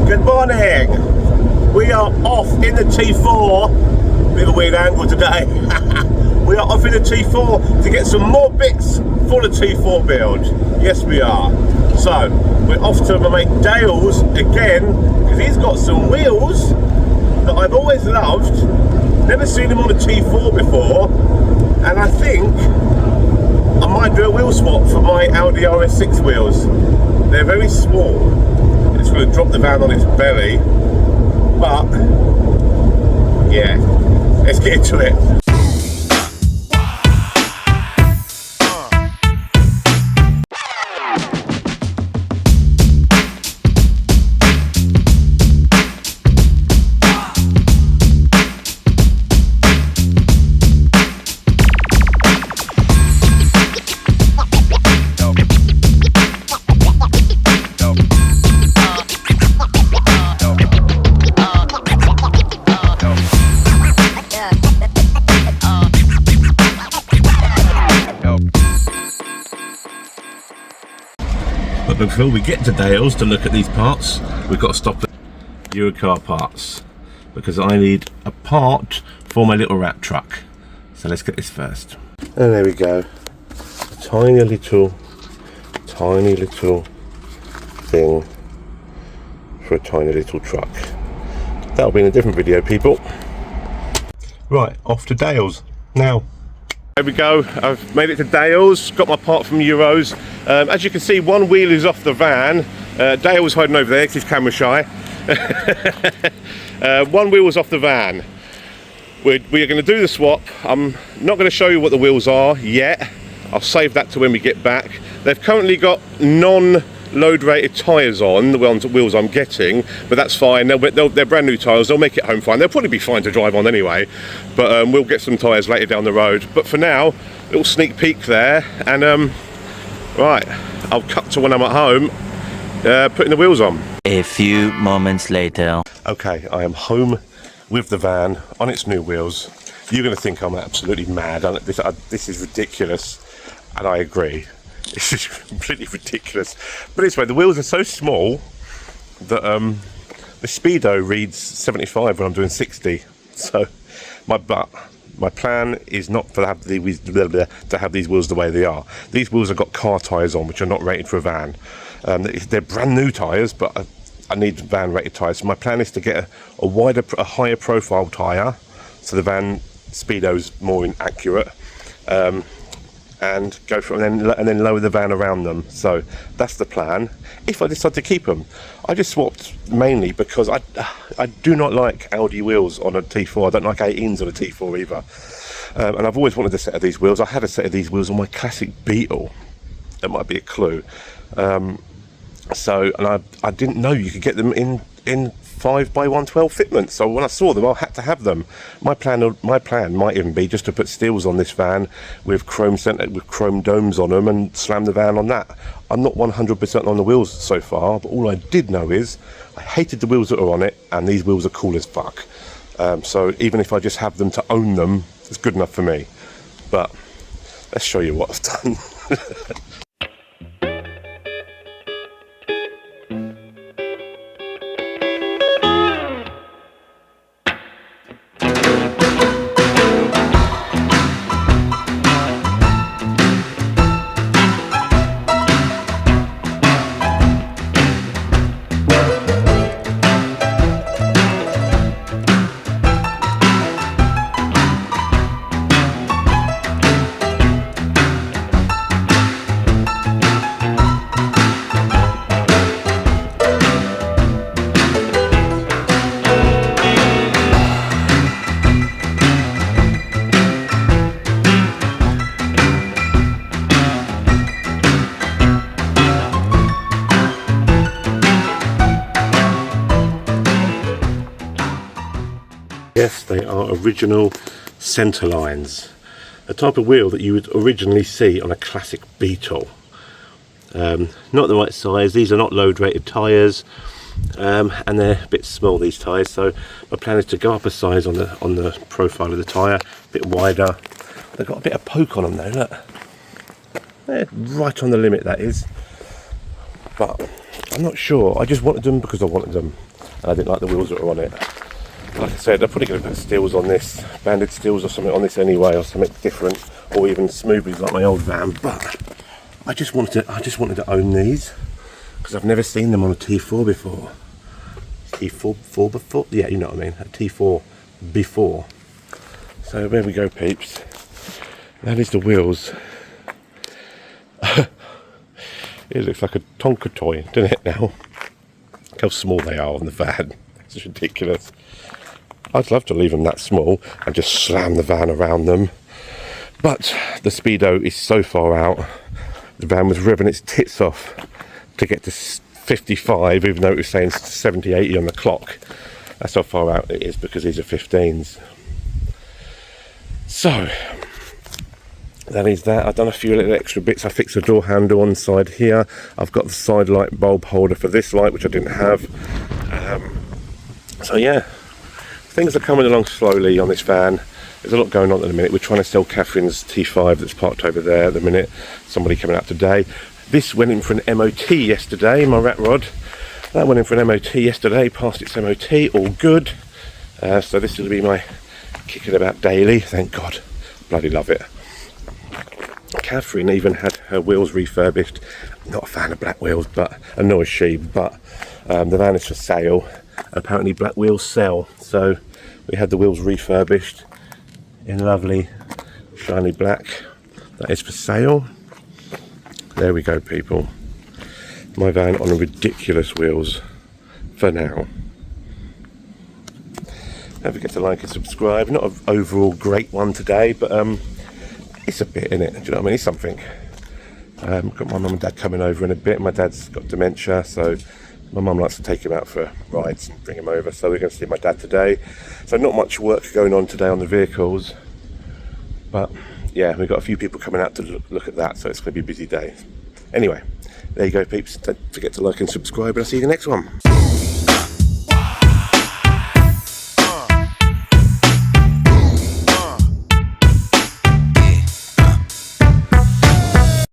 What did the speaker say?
Good morning. We are off in the T4. Bit of a weird angle today. We are off in the T4 to get some more bits for the T4 build. Yes, we are. So we're off to my mate Dale's again because he's got some wheels that I've always loved. Never seen them on a T4 before, and I think I might do a wheel swap for my Audi RS6 wheels. They're very small. It's going to drop the van on its belly, but yeah, let's get into it. But before we get to Dale's to look at these parts, we've got to stop at Eurocar Parts because I need a part for my little wrap truck. So let's get this first. And there we go. Tiny little thing for a tiny little truck. That'll be in a different video, people. Right, off to Dale's now. There we go, I've made it to Dale's, got my part from Euros. As you can see, one wheel is off the van. Dale's hiding over there because he's camera shy. One wheel was off the van. We are going to do the swap. I'm not going to show you what the wheels are yet. I'll save that to when we get back. They've currently got non-load rated tyres on, the wheels I'm getting, but that's fine. They're brand new tyres, they'll make it home fine. They'll probably be fine to drive on anyway, but we'll get some tyres later down the road. But for now, little sneak peek there, and right, I'll cut to when I'm at home, putting the wheels on. A few moments later. Okay, I am home with the van on its new wheels. You're going to think I'm absolutely mad. This is ridiculous, and I agree. This is completely ridiculous. But anyway, the wheels are so small that the speedo reads 75 when I'm doing 60. So my plan is not to have these wheels the way they are. These wheels have got car tyres on, which are not rated for a van. They're brand new tyres, but I need van rated tyres. So my plan is to get a higher profile tyre, so the van speedo's more inaccurate. And go from and then lower the van around them. So that's the plan. If I decide to keep them, I just swapped mainly because I do not like Audi wheels on a T4. I don't like 18s on a T4 either. And I've always wanted a set of these wheels. I had a set of these wheels on my classic Beetle. That might be a clue. And I didn't know you could get them in 5x112 fitments, so when I saw them I had to have them. My plan might even be just to put steels on this van with chrome domes on them and slam the van on that. I'm not 100% on the wheels so far, but all I did know is I hated the wheels that are on it, and these wheels are cool as fuck. So even if I just have them to own them, it's good enough for me. But let's show you what I've done. Yes, they are original centre lines. A type of wheel that you would originally see on a classic Beetle. Not the right size. These are not load rated tyres, and they're a bit small, these tyres. So my plan is to go up a size on the profile of the tyre, a bit wider. They've got a bit of poke on them though. Look, they're right on the limit, that is. But I'm not sure. I just wanted them because I wanted them, and I didn't like the wheels that were on it. Like I said, I'm probably going to put steels on this, banded steels or something on this anyway, or something different, or even smoothies like my old van. But I just wanted to own these because I've never seen them on a T4 before. T4 before? Yeah, you know what I mean. A T4 before. So there we go, peeps. That is the wheels. It looks like a Tonka Toy, doesn't it now? Look how small they are on the van. It's ridiculous. I'd love to leave them that small and just slam the van around them. But the speedo is so far out. The van was revving its tits off to get to 55, even though it was saying 70, 80 on the clock. That's how far out it is because these are 15s. So, that is that. I've done a few little extra bits. I fixed the door handle on the side here. I've got the side light bulb holder for this light, which I didn't have. So yeah, things are coming along slowly on this van. There's a lot going on at the minute. We're trying to sell Catherine's T5 that's parked over there at the minute. Somebody coming out today. This went in for an MOT yesterday, my rat rod. That went in for an MOT yesterday, passed its MOT, all good. So this will be my kicking about daily, thank God. Bloody love it. Catherine even had her wheels refurbished. Not a fan of black wheels, but and nor is she, but the van is for sale. Apparently black wheels sell, so we had the wheels refurbished in lovely shiny black. That is for sale. There we go, people. My van on ridiculous wheels for now. Don't forget to like and subscribe. Not an overall great one today, but it's a bit, innit? Do you know what I mean? It's something. Got my mum and dad coming over in a bit. My dad's got dementia, so my mum likes to take him out for rides and bring him over. So we're going to see my dad today. So not much work going on today on the vehicles, but yeah, we've got a few people coming out to look at that, so it's going to be a busy day. Anyway, there you go, peeps. Don't forget to like and subscribe, and I'll see you in the next one.